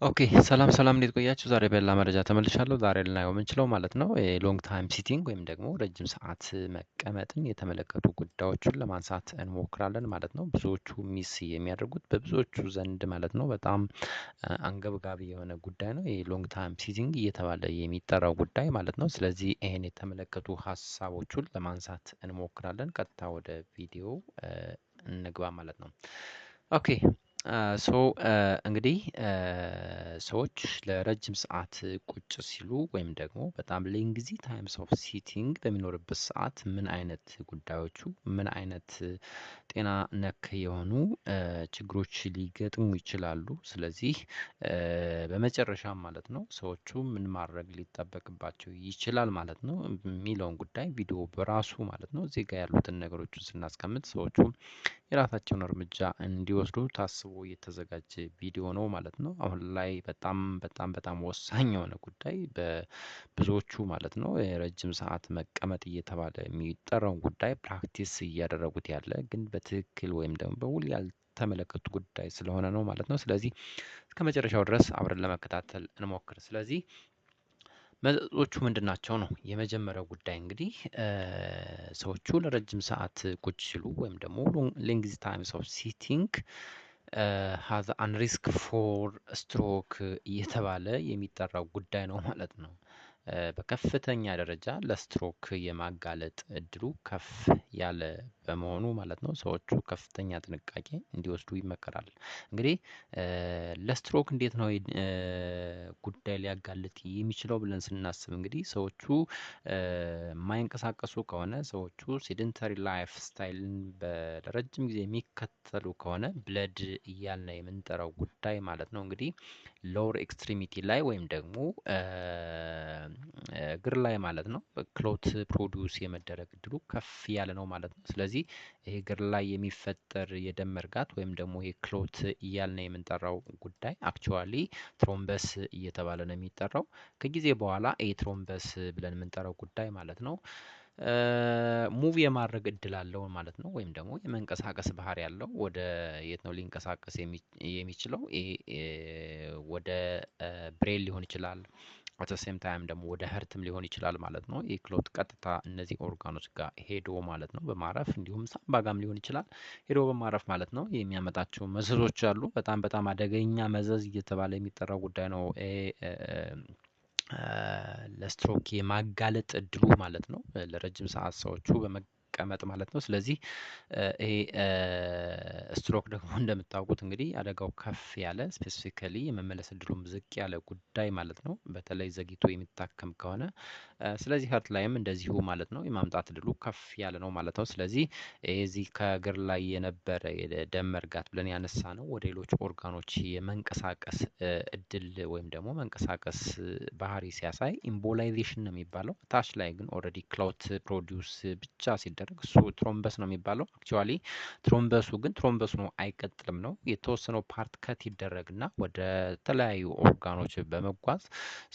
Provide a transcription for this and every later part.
ኦኬ ሰላም እንዴት ቆያችሁ? ዛሬ በሌላ መረጃ ተመልሻለሁ። ዛሬ ልናየው የምንችለው ማለት ነው ሎንግ ታይም ሲቲንግ ወይም ደግሞ ረጅም ሰዓት መቀመጥን የተመለከቱ ጉዳዮችን ለማንሳት እንሞክራለን ማለት ነው። ብዙዎቹ ሚስ የሚያደርጉት በብዙዎቹ ዘንድ ማለት ነው በጣም አንገብጋቢ የሆነ ጉዳይ ነው። ሎንግ ታይም ሲቲንግ እየተባለ የሚጠራው ጉዳይ ማለት ነው። ስለዚህ ይሄን የተመለከቱ ሀሳቦቹን ለማንሳት እንሞክራለን። ቀጥታ ወደ ቪዲዮ እንግባ ማለት ነው። ኦኬ ሶ እንግዲህ ሰዎች ለረጅም ሰዓት ቁጭ ሲሉ ወይም ደግሞ በጣም ሌንግዚ ታይምስ ኦፍ ሲቲንግ በሚኖርበት ሰዓት ምን አይነት ጉዳዮቹ ምን አይነት ጤና ነክ የሆኑ ችግሮች ሊገጥሙ ይችላሉ። ስለዚህ በመጨረሻም ማለት ነው ሰዎቹ ምን ማድረግ ሊጠበቅባቸው ይችላል ማለት ነው የሚለውን ጉዳይ ቪዲዮ በራሱ ማለት ነው እዚህ ጋር ያሉትን ነገሮችን ስናስቀምጥ ሰዎቹ የራሳቸውን እርምጃ እንዲወስዱ ታስቦ የተዘጋጀ ቪዲዮ ነው ማለት ነው። አሁን ላይ በጣም ወሳኝ የሆነ ጉዳይ በብዙዎቹ ማለት ነው የረጅም ሰዓት መቀመጥ እየተባለ የሚጠራውን ጉዳይ ፕራክቲስ እያደረጉት ያለ ግን በትክክል ወይም ደግሞ በውል ያልተመለከቱ ጉዳይ ስለሆነ ነው ማለት ነው። ስለዚህ እስከመጨረሻው ድረስ አብረን ለመከታተል እንሞክር። ስለዚህ መጠጦቹ ምንድን ናቸው ነው የመጀመሪያው ጉዳይ። እንግዲህ ሰዎቹ ለረጅም ሰዓት ቁጭ ሲሉ ወይም ደግሞ ሌንግዚ ታይምስ ኦፍ ሲቲንግ ሃዝ አን ሪስክ ፎር ስትሮክ እየተባለ የሚጠራው ጉዳይ ነው ማለት ነው። በከፍተኛ ደረጃ ለስትሮክ የማጋለጥ እድሉ ከፍ ያለ በመሆኑ ማለት ነው ሰዎቹ ከፍተኛ ጥንቃቄ እንዲወስዱ ይመከራል። እንግዲህ ለስትሮክ እንዴት ነው ጉዳይ ሊያጋልጥ የሚችለው ብለን ስናስብ እንግዲህ ሰዎቹ የማይንቀሳቀሱ ከሆነ ሰዎቹ ሴደንተሪ ላይፍ ስታይልን ለረጅም ጊዜ የሚከተሉ ከሆነ ብለድ እያልን የምንጠራው ጉዳይ ማለት ነው እንግዲህ ሎወር ኤክስትሪሚቲ ላይ ወይም ደግሞ እግር ላይ ማለት ነው ክሎት ፕሮዲውስ የመደረግ እድሉ ከፍ ያለ ነው ማለት ነው። ስለዚህ ይሄ እግር ላይ የሚፈጠር የደም መርጋት ወይም ደግሞ ይሄ ክሎት እያልን የምንጠራው ጉዳይ አክቹዋሊ ትሮምበስ እየተባለ ነው የሚጠራው። ከጊዜ በኋላ ይሄ ትሮምበስ ብለን የምንጠራው ጉዳይ ማለት ነው ሙቭ የማድረግ እድል አለው ማለት ነው። ወይም ደግሞ የመንቀሳቀስ ባህሪ ያለው ወደ የት ነው ሊንቀሳቀስ የሚችለው? ወደ ብሬን ሊሆን ይችላል። አት ሴም ታይም ደግሞ ወደ ህርትም ሊሆን ይችላል ማለት ነው። የክሎት ቀጥታ እነዚህ ኦርጋኖች ጋር ሄዶ ማለት ነው በማረፍ እንዲሁም ሳምባ ጋም ሊሆን ይችላል ሄዶ በማረፍ ማለት ነው የሚያመጣቸው መዘዞች አሉ። በጣም አደገኛ መዘዝ እየተባለ የሚጠራው ጉዳይ ነው። ለስትሮክ የማጋለጥ እድሉ ማለት ነው ለረጅም ሰዓት ሰዎቹ በመቀመጥ ማለት ነው። ስለዚህ ይሄ ስትሮክ ደግሞ እንደምታውቁት እንግዲህ አደጋው ከፍ ያለ ስፔሲፊካሊ የመመለስ እድሉም ዝቅ ያለ ጉዳይ ማለት ነው በተለይ ዘግይቶ የሚታከም ከሆነ። ስለዚህ ሀርት ላይም እንደዚሁ ማለት ነው የማምጣት እድሉ ከፍ ያለ ነው ማለት ነው። ስለዚህ እዚህ ከእግር ላይ የነበረ የደም መርጋት ብለን ያነሳነው ወደ ሌሎች ኦርጋኖች የመንቀሳቀስ እድል ወይም ደግሞ መንቀሳቀስ ባህሪ ሲያሳይ ኢምቦላይዜሽን ነው የሚባለው። ታች ላይ ግን ኦልሬዲ ክሎት ፕሮዲውስ ብቻ ሲደረግ እሱ ትሮምበስ ነው የሚባለው። አክቹዋሊ ትሮምበሱ ግን ትሮምበሱ ነው አይቀጥልም ነው የተወሰነው ፓርት ከት ይደረግና ወደ ተለያዩ ኦርጋኖች በመጓዝ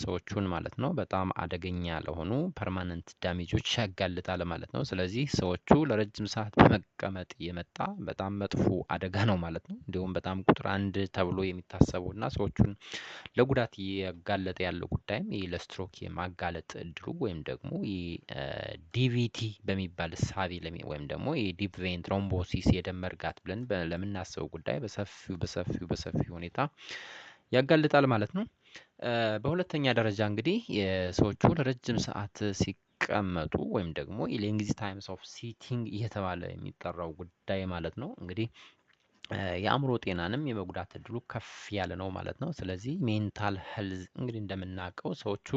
ሰዎቹን ማለት ነው በጣም አደገኛ ለሆኑ ፐርማነንት ዳሜጆች ያጋልጣል ማለት ነው። ስለዚህ ሰዎቹ ለረጅም ሰዓት በመቀመጥ የመጣ በጣም መጥፎ አደጋ ነው ማለት ነው። እንዲሁም በጣም ቁጥር አንድ ተብሎ የሚታሰበውና ሰዎቹን ለጉዳት እያጋለጠ ያለው ጉዳይም ይህ ለስትሮክ የማጋለጥ እድሉ ወይም ደግሞ ዲቪቲ በሚባል እሳቤ ወይም ደግሞ የዲፕ ቬን ትሮምቦሲስ የደም መርጋት ብለን ለምናስበው ጉዳይ በሰፊው ሁኔታ ያጋልጣል ማለት ነው። በሁለተኛ ደረጃ እንግዲህ ሰዎቹ ለረጅም ሰዓት ሲቀመጡ ወይም ደግሞ ሌንግዚ ታይምስ ኦፍ ሲቲንግ እየተባለ የሚጠራው ጉዳይ ማለት ነው እንግዲህ የአእምሮ ጤናንም የመጉዳት እድሉ ከፍ ያለ ነው ማለት ነው። ስለዚህ ሜንታል ሄልዝ እንግዲህ እንደምናውቀው ሰዎቹ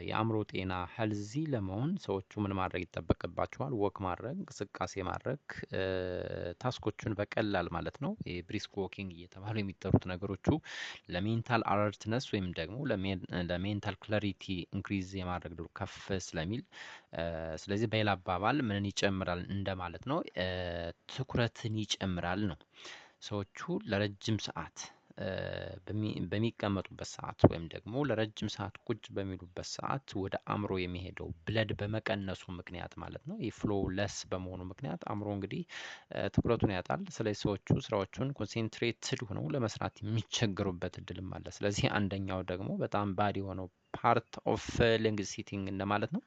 የአእምሮ ጤና ሄልዚ ለመሆን ሰዎቹ ምን ማድረግ ይጠበቅባቸዋል? ወክ ማድረግ፣ እንቅስቃሴ ማድረግ፣ ታስኮቹን በቀላል ማለት ነው ብሪስክ ዎኪንግ እየተባሉ የሚጠሩት ነገሮቹ ለሜንታል አለርትነስ ወይም ደግሞ ለሜንታል ክላሪቲ ኢንክሪዝ የማድረግ ድሉ ከፍ ስለሚል ስለዚህ በሌላ አባባል ምንን ይጨምራል እንደማለት ነው ትኩረትን ይጨምራል ነው። ሰዎቹ ለረጅም ሰዓት በሚቀመጡበት ሰዓት ወይም ደግሞ ለረጅም ሰዓት ቁጭ በሚሉበት ሰዓት ወደ አእምሮ የሚሄደው ብለድ በመቀነሱ ምክንያት ማለት ነው። የፍሎው ለስ በመሆኑ ምክንያት አእምሮ እንግዲህ ትኩረቱን ያጣል። ስለዚህ ሰዎቹ ስራዎቹን ኮንሴንትሬትድ ሆነው ለመስራት የሚቸገሩበት እድልም አለ። ስለዚህ አንደኛው ደግሞ በጣም ባድ የሆነው ፓርት ኦፍ ሌንግዝ ሲቲንግ እንደማለት ነው።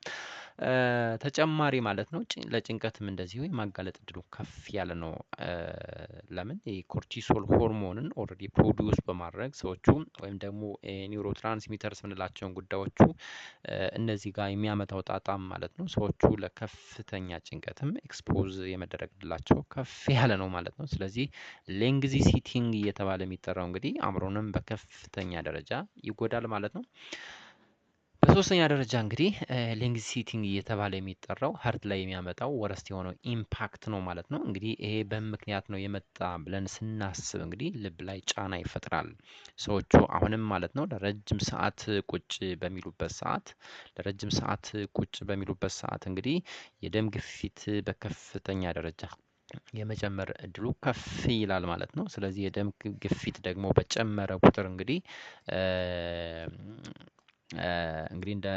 ተጨማሪ ማለት ነው ለጭንቀትም እንደዚሁ የማጋለጥ እድሉ ከፍ ያለ ነው። ለምን የኮርቲሶል ሆርሞንን ኦልሬዲ ፕሮዲውስ በማድረግ ሰዎቹ ወይም ደግሞ ኒውሮ ትራንስሚተርስ የምንላቸውን ጉዳዮቹ እነዚህ ጋር የሚያመጣው ጣጣም ማለት ነው ሰዎቹ ለከፍተኛ ጭንቀትም ኤክስፖዝ የመደረግ እድላቸው ከፍ ያለ ነው ማለት ነው። ስለዚህ ሌንግዚ ሲቲንግ እየተባለ የሚጠራው እንግዲህ አእምሮንም በከፍተኛ ደረጃ ይጎዳል ማለት ነው። በሶስተኛ ደረጃ እንግዲህ ሌንግዚ ሲቲንግ እየተባለ የሚጠራው ሀርት ላይ የሚያመጣው ወረስት የሆነው ኢምፓክት ነው ማለት ነው። እንግዲህ ይሄ በምክንያት ነው የመጣ ብለን ስናስብ እንግዲህ ልብ ላይ ጫና ይፈጥራል። ሰዎቹ አሁንም ማለት ነው ለረጅም ሰዓት ቁጭ በሚሉበት ሰዓት እንግዲህ የደም ግፊት በከፍተኛ ደረጃ የመጨመር እድሉ ከፍ ይላል ማለት ነው። ስለዚህ የደም ግፊት ደግሞ በጨመረ ቁጥር እንግዲህ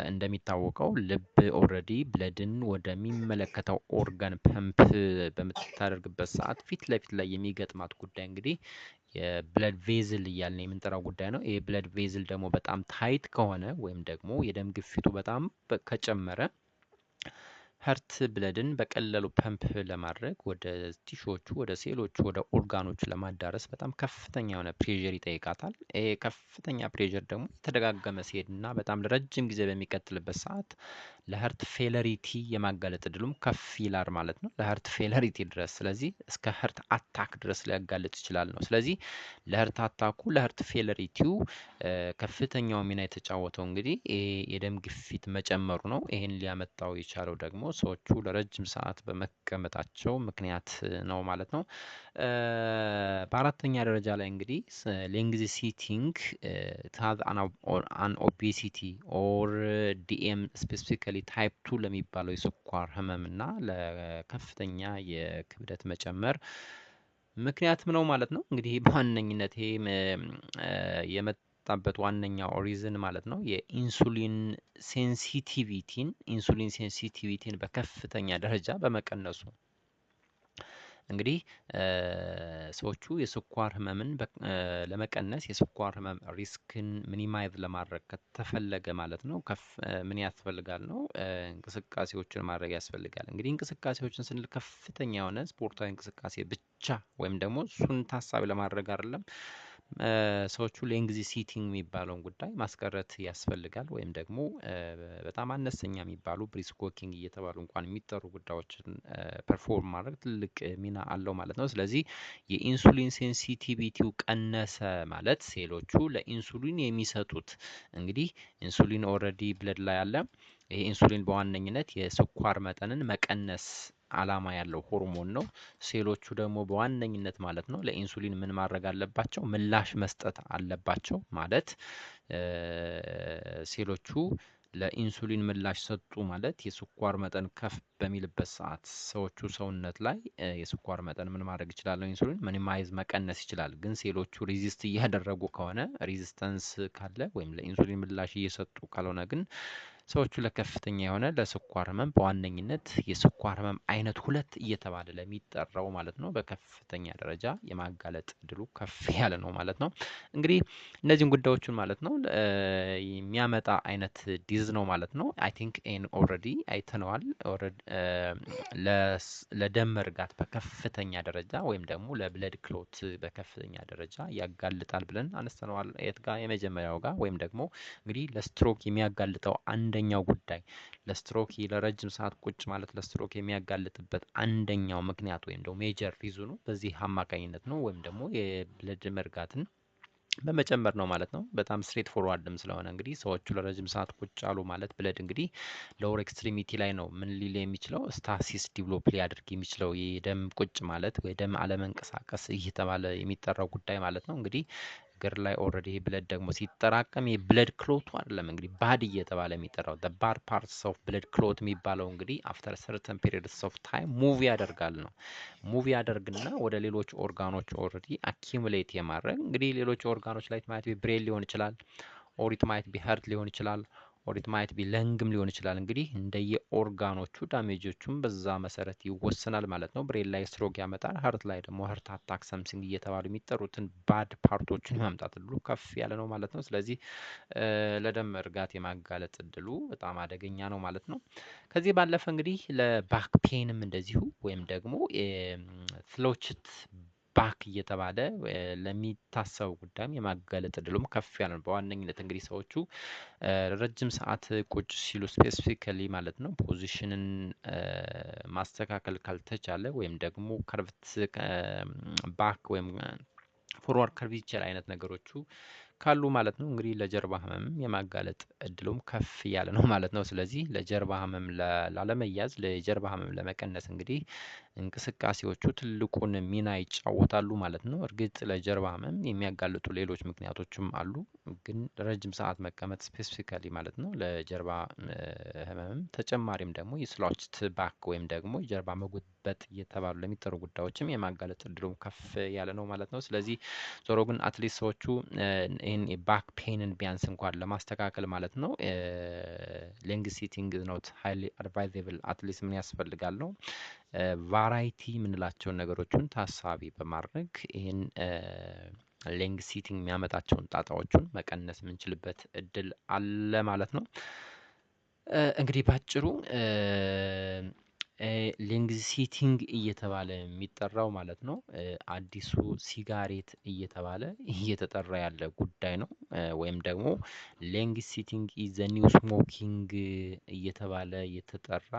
እንደሚታወቀው ልብ ኦልሬዲ ብለድን ወደሚመለከተው ኦርጋን ፐምፕ በምታደርግበት ሰዓት ፊት ለፊት ላይ የሚገጥማት ጉዳይ እንግዲህ የብለድ ቬዝል እያልን የምንጠራው ጉዳይ ነው። ይሄ ብለድ ቬዝል ደግሞ በጣም ታይት ከሆነ ወይም ደግሞ የደም ግፊቱ በጣም ከጨመረ ሀርት ብለድን በቀላሉ ፐምፕ ለማድረግ ወደ ቲሾቹ፣ ወደ ሴሎቹ፣ ወደ ኦርጋኖቹ ለማዳረስ በጣም ከፍተኛ የሆነ ፕሬዠር ይጠይቃታል። ይሄ ከፍተኛ ፕሬዠር ደግሞ የተደጋገመ ሲሄድና በጣም ለረጅም ጊዜ በሚቀጥልበት ሰዓት ለሀርት ፌለሪቲ የማጋለጥ እድሉም ከፍ ይላል ማለት ነው። ለሀርት ፌለሪቲ ድረስ ስለዚህ እስከ ሀርት አታክ ድረስ ሊያጋልጥ ይችላል ነው። ስለዚህ ለሀርት አታኩ ለሀርት ፌለሪቲው ከፍተኛው ሚና የተጫወተው እንግዲህ የደም ግፊት መጨመሩ ነው። ይሄን ሊያመጣው የቻለው ደግሞ ሰዎቹ ለረጅም ሰዓት በመቀመጣቸው ምክንያት ነው ማለት ነው። በአራተኛ ደረጃ ላይ እንግዲህ ሌንግዚ ሲቲንግ ሃዝ አን ኦቤሲቲ ኦር ዲኤም ስፔሲፊካሊ ታይፕ 2 ለሚባለው የስኳር ህመም እና ለከፍተኛ የክብደት መጨመር ምክንያትም ነው ማለት ነው። እንግዲህ በዋነኝነት ይሄ የመጣበት ዋነኛው ሪዝን ማለት ነው የኢንሱሊን ሴንሲቲቪቲን በከፍተኛ ደረጃ በመቀነሱ እንግዲህ ሰዎቹ የስኳር ህመምን ለመቀነስ የስኳር ህመም ሪስክን ሚኒማይዝ ለማድረግ ከተፈለገ ማለት ነው ምን ያስፈልጋል ነው እንቅስቃሴዎችን ማድረግ ያስፈልጋል። እንግዲህ እንቅስቃሴዎችን ስንል ከፍተኛ የሆነ ስፖርታዊ እንቅስቃሴ ብቻ ወይም ደግሞ እሱን ታሳቢ ለማድረግ አይደለም። ሰዎቹ ሌንግዚ ሲቲንግ የሚባለውን ጉዳይ ማስቀረት ያስፈልጋል። ወይም ደግሞ በጣም አነስተኛ የሚባሉ ብሪስክ ዎኪንግ እየተባሉ እንኳን የሚጠሩ ጉዳዮችን ፐርፎርም ማድረግ ትልቅ ሚና አለው ማለት ነው። ስለዚህ የኢንሱሊን ሴንሲቲቪቲው ቀነሰ ማለት ሴሎቹ ለኢንሱሊን የሚሰጡት እንግዲህ ኢንሱሊን ኦልሬዲ ብለድ ላይ አለ። ይሄ ኢንሱሊን በዋነኝነት የስኳር መጠንን መቀነስ አላማ ያለው ሆርሞን ነው። ሴሎቹ ደግሞ በዋነኝነት ማለት ነው ለኢንሱሊን ምን ማድረግ አለባቸው? ምላሽ መስጠት አለባቸው። ማለት ሴሎቹ ለኢንሱሊን ምላሽ ሰጡ ማለት የስኳር መጠን ከፍ በሚልበት ሰዓት ሰዎቹ ሰውነት ላይ የስኳር መጠን ምን ማድረግ ይችላል? ኢንሱሊን ሚኒማይዝ መቀነስ ይችላል። ግን ሴሎቹ ሬዚስት እያደረጉ ከሆነ ሬዚስተንስ ካለ ወይም ለኢንሱሊን ምላሽ እየሰጡ ካልሆነ ግን ሰዎቹ ለከፍተኛ የሆነ ለስኳር ህመም በዋነኝነት የስኳር ህመም አይነት 2 እየተባለ ለሚጠራው ማለት ነው በከፍተኛ ደረጃ የማጋለጥ እድሉ ከፍ ያለ ነው ማለት ነው። እንግዲህ እነዚህን ጉዳዮችን ማለት ነው የሚያመጣ አይነት ዲዝ ነው ማለት ነው። አይ ቲንክ ኤን ኦልሬዲ አይተነዋል። ለደም መርጋት በከፍተኛ ደረጃ ወይም ደግሞ ለብለድ ክሎት በከፍተኛ ደረጃ ያጋልጣል ብለን አነስተነዋል። የት ጋር? የመጀመሪያው ጋር ወይም ደግሞ እንግዲህ ለስትሮክ የሚያጋልጠው አንደኛው ጉዳይ ለስትሮክ ለረጅም ሰዓት ቁጭ ማለት ለስትሮክ የሚያጋልጥበት አንደኛው ምክንያት ወይም ደግሞ ሜጀር ሪዝኑ በዚህ አማካኝነት ነው ወይም ደግሞ የብለድ መርጋትን በመጨመር ነው ማለት ነው። በጣም ስትሬት ፎርዋርድም ስለሆነ እንግዲህ ሰዎቹ ለረጅም ሰዓት ቁጭ አሉ ማለት ብለድ እንግዲህ ሎወር ኤክስትሪሚቲ ላይ ነው ምን ሊል የሚችለው ስታሲስ ዲቨሎፕ ሊያደርግ የሚችለው የደም ቁጭ ማለት ወይ ደም አለመንቀሳቀስ እየተባለ የሚጠራው ጉዳይ ማለት ነው። እንግዲህ እግር ላይ ኦልሬዲ ይሄ ብለድ ደግሞ ሲጠራቀም የብለድ ክሎቱ አይደለም እንግዲህ ባድ እየተባለ የሚጠራው the bad parts of blood clot የሚባለው እንግዲህ after certain periods of time ሙቭ ያደርጋል ነው። ሙቭ ያደርግና ወደ ሌሎች ኦርጋኖች ኦልሬዲ አኪሙሌት የማድረግ እንግዲህ ሌሎች ኦርጋኖች ላይ ማየት ብሬን ሊሆን ይችላል፣ ኦር ኢት ማይት ቢ ሀርት ሊሆን ይችላል፣ ኦር ኢት ማይት ቢ ለንግም ሊሆን ይችላል። እንግዲህ እንደየ ኦርጋኖቹ ዳሜጆቹም በዛ መሰረት ይወሰናል ማለት ነው። ብሬን ላይ ስትሮክ ያመጣል፣ ሀርት ላይ ደግሞ ሀርት አታክ ሰምሲንግ እየተባሉ የሚጠሩትን ባድ ፓርቶችን የማምጣት እድሉ ከፍ ያለ ነው ማለት ነው። ስለዚህ ለደም መርጋት የማጋለጥ እድሉ በጣም አደገኛ ነው ማለት ነው። ከዚህ ባለፈ እንግዲህ ለባክ ፔንም እንደዚሁ ወይም ደግሞ ፍሎችት ባክ እየተባለ ለሚታሰቡ ጉዳይም የማጋለጥ እድሉም ከፍ ያለ ነው። በዋነኝነት እንግዲህ ሰዎቹ ረጅም ሰዓት ቁጭ ሲሉ ስፔሲፊካሊ ማለት ነው ፖዚሽንን ማስተካከል ካልተቻለ ወይም ደግሞ ከርቭት ባክ ወይም ፎርዋርድ ከርቪቸር አይነት ነገሮቹ ካሉ ማለት ነው እንግዲህ ለጀርባ ህመም የማጋለጥ እድሉም ከፍ ያለ ነው ማለት ነው። ስለዚህ ለጀርባ ህመም ላለመያዝ ለጀርባ ህመም ለመቀነስ እንግዲህ እንቅስቃሴዎቹ ትልቁን ሚና ይጫወታሉ ማለት ነው። እርግጥ ለጀርባ ህመም የሚያጋልጡ ሌሎች ምክንያቶችም አሉ፣ ግን ረጅም ሰዓት መቀመጥ ስፔሲፊካሊ ማለት ነው ለጀርባ ህመምም ተጨማሪም ደግሞ የስሎችት ባክ ወይም ደግሞ የጀርባ መጎበጥ እየተባሉ ለሚጠሩ ጉዳዮችም የማጋለጥ እድሉም ከፍ ያለ ነው ማለት ነው። ስለዚህ ዞሮ ግን አትሊስት ሰዎቹ ይህን የባክ ፔንን ቢያንስ እንኳን ለማስተካከል ማለት ነው ሌንግ ሲቲንግ ኖት ሃይሊ አድቫይዘብል አትሊስት ምን ያስፈልጋል ነው ቫራይቲ የምንላቸውን ነገሮችን ታሳቢ በማድረግ ይህን ሌንግ ሲቲንግ የሚያመጣቸውን ጣጣዎቹን መቀነስ የምንችልበት እድል አለ ማለት ነው። እንግዲህ ባጭሩ ሌንግ ሲቲንግ እየተባለ የሚጠራው ማለት ነው አዲሱ ሲጋሬት እየተባለ እየተጠራ ያለ ጉዳይ ነው። ወይም ደግሞ ሌንግ ሲቲንግ ኢዝ ዘ ኒው ስሞኪንግ እየተባለ የተጠራ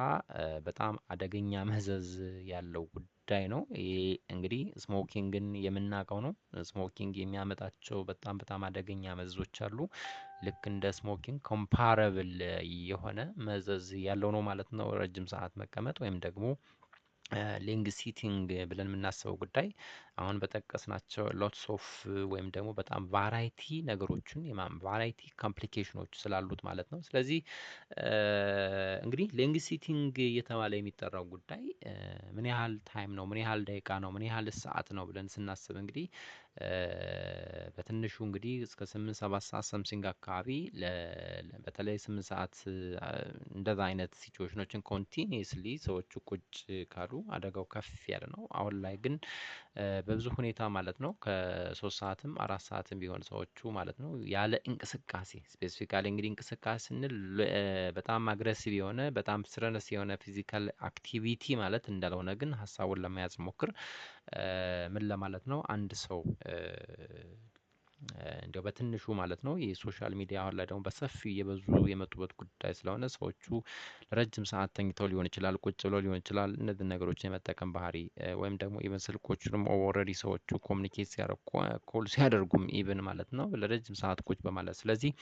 በጣም አደገኛ መዘዝ ያለው ጉዳይ ነው። ይሄ እንግዲህ ስሞኪንግን የምናውቀው ነው። ስሞኪንግ የሚያመጣቸው በጣም አደገኛ መዘዞች አሉ። ልክ እንደ ስሞኪንግ ኮምፓረብል የሆነ መዘዝ ያለው ነው ማለት ነው ረጅም ሰዓት መቀመጥ ወይም ደግሞ ሌንግ ሲቲንግ ብለን የምናስበው ጉዳይ አሁን በጠቀስናቸው ሎትስ ኦፍ ወይም ደግሞ በጣም ቫራይቲ ነገሮችን ቫራይቲ ኮምፕሊኬሽኖች ስላሉት ማለት ነው። ስለዚህ እንግዲህ ሌንግ ሲቲንግ እየተባለ የሚጠራው ጉዳይ ምን ያህል ታይም ነው፣ ምን ያህል ደቂቃ ነው፣ ምን ያህል ሰዓት ነው ብለን ስናስብ እንግዲህ በትንሹ እንግዲህ እስከ 8-7 ሰዓት ሰምሲንግ አካባቢ በተለይ 8 ሰዓት እንደዛ አይነት ሲቹዌሽኖችን ኮንቲኒየስሊ ሰዎቹ ቁጭ ካሉ አደጋው ከፍ ያለ ነው። አሁን ላይ ግን በብዙ ሁኔታ ማለት ነው ከ3 ሰዓትም 4 ሰዓትም ቢሆን ሰዎቹ ማለት ነው ያለ እንቅስቃሴ ስፔሲፊካሊ እንግዲህ እንቅስቃሴ ስንል በጣም አግሬሲቭ የሆነ በጣም ስትረነስ የሆነ ፊዚካል አክቲቪቲ ማለት እንዳልሆነ ግን ሀሳቡን ለመያዝ ሞክር። ምን ለማለት ነው አንድ ሰው እንደው በትንሹ ማለት ነው የሶሻል ሚዲያ አሁን ላይ ደግሞ በሰፊው እየበዙ የመጡበት ጉዳይ ስለሆነ ሰዎቹ ለረጅም ሰዓት ተኝተው ሊሆን ይችላል፣ ቁጭ ብለው ሊሆን ይችላል። እነዚህን ነገሮችን የመጠቀም ባህሪ ወይም ደግሞ ኢቨን ስልኮቹንም ኦልሬዲ ሰዎቹ ኮሚኒኬት ሲያደርጉ ኮል ሲያደርጉም ኢቨን ማለት ነው ለረጅም ሰዓት ቁጭ በማለት ስለዚህ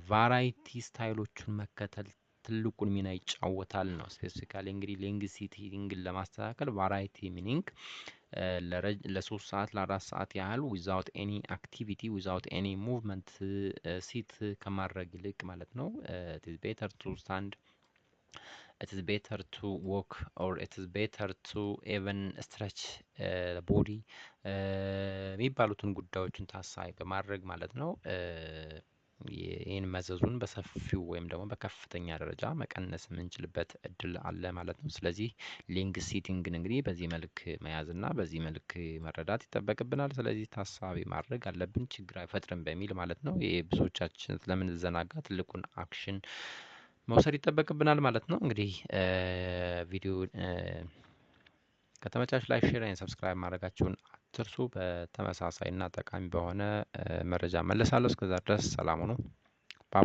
ቫራይቲ ስታይሎቹን መከተል ትልቁን ሚና ይጫወታል ነው። ስፔሲፊካሊ እንግዲህ ሌንግ ሲቲንግን ለማስተካከል ቫራይቲ ሚኒንግ ለ3 ሰዓት ለ4 ሰዓት ያህል ዊዛውት ኤኒ አክቲቪቲ ዊዛውት ኤኒ ሙቭመንት ሲት ከማድረግ ይልቅ ማለት ነው it is better to stand, it is better to walk, or it is better to even stretch body የሚባሉትን ጉዳዮችን ታሳቢ በማድረግ ማለት ነው ይህን መዘዙን በሰፊው ወይም ደግሞ በከፍተኛ ደረጃ መቀነስ የምንችልበት እድል አለ ማለት ነው። ስለዚህ ሌንግ ሲቲንግን እንግዲህ በዚህ መልክ መያዝ እና በዚህ መልክ መረዳት ይጠበቅብናል። ስለዚህ ታሳቢ ማድረግ አለብን ችግር አይፈጥርም በሚል ማለት ነው። ይሄ ብዙዎቻችን ስለምንዘናጋ ትልቁን አክሽን መውሰድ ይጠበቅብናል ማለት ነው። እንግዲህ ቪዲዮ ከተመቻች ላይክ፣ ሼር እና ሰብስክራይብ ማድረጋችሁን አትርሱ። በተመሳሳይና ጠቃሚ በሆነ መረጃ መለሳለሁ። እስከዛ ድረስ ሰላም ሁኑ።